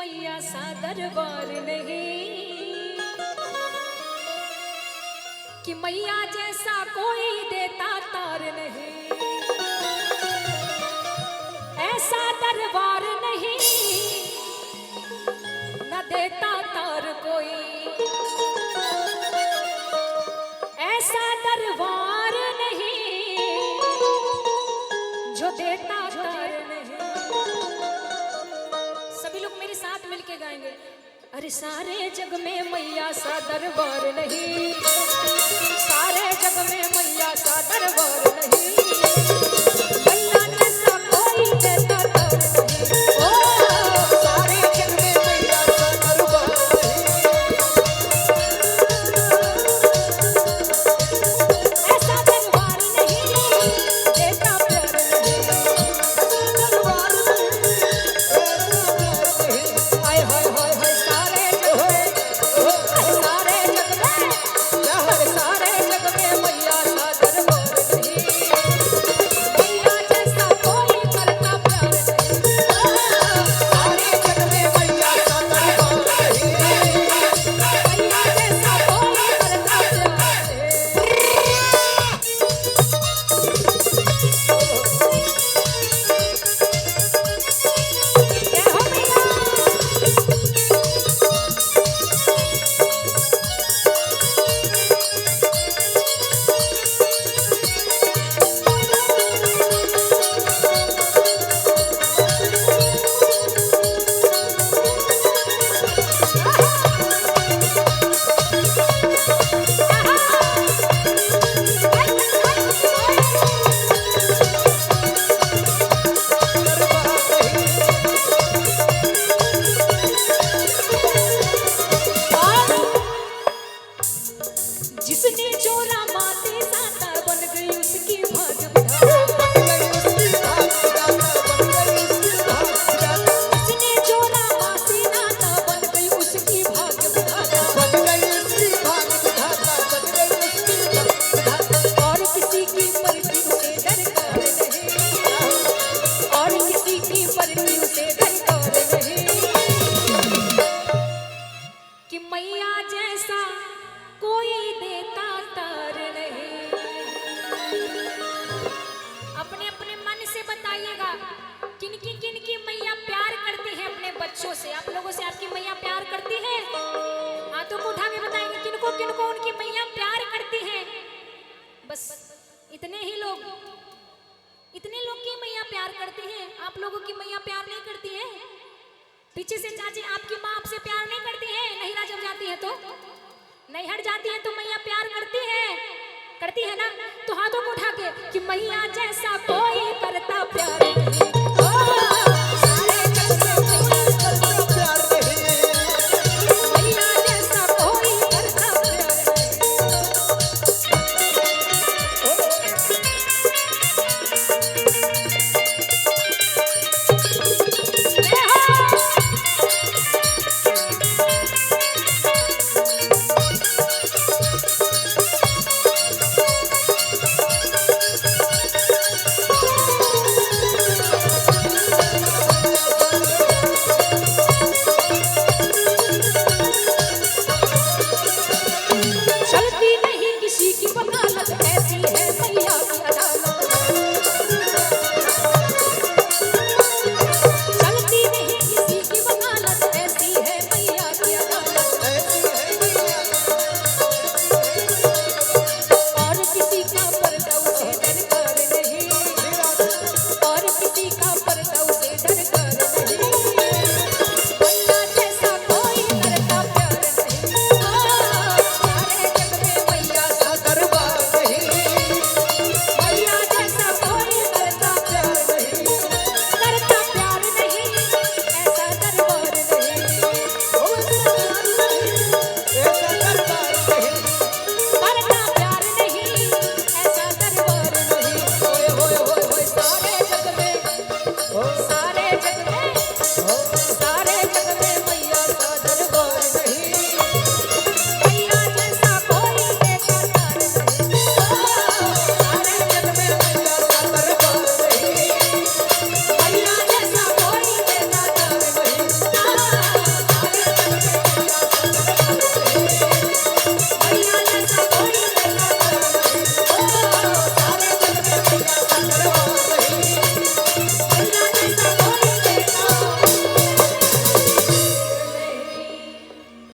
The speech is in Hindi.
मैया सा दरबार नहीं, कि मैया जैसा कोई देता तार नहीं, ऐसा दरबार नहीं न देता तार कोई, ऐसा दरबार नहीं जो देता तार नहीं। सभी लोग मेरे साथ मिलके गाएंगे। अरे सारे जग में मैया सा दरबार नहीं, सारे जग में मैया सा दरबार नहीं, मैया जैसा कोई देता तार नहीं। ओ सारे जग में मैया सा दरबार नहीं, ऐसा दरबार नहीं देता प्यार नहीं, दरबार नहीं। हाय हाय हाय हाय सारे जग में, सारे जग में, सारे जग में मैया सा दरबार नहीं, मैया जैसा कोई करता प्यार नहीं। सारे जग में मैया सा दरबार नहीं, मैया जैसा कोई करता प्यार नहीं। जय हो मैया। जिसने चोरा माते साता बन गई उसकी भाग विधाता, जिसने चोरा माते नाता बन गई उसकी भाग विधाता, और किसी की मर्जी उसे दरकार नहीं, और किसी की मर्जी उसे दरकार नहीं, कि मैया जैसा कोई देता तार नहीं। अपने अपने मन से बताइएगा किनकी मैया प्यार करती है अपने बच्चों से। आप लोगों से आपकी मैया प्यार करती है? हाथों को उठा के बताएंगे किनको किनको उनकी मैया प्यार करती है। बस इतने ही लोग, इतने लोग की मैया प्यार करती है। आप लोगों की मैया प्यार नहीं करती है? पीछे से चाची आपकी माँ आपसे प्यार नहीं करती है? नैहरा जब जाती है तो, नैहर जाती है तो मैया प्यार करती है ना? तो हाथों को उठा के कि मैया जैसा कोई करता प्यार नहीं।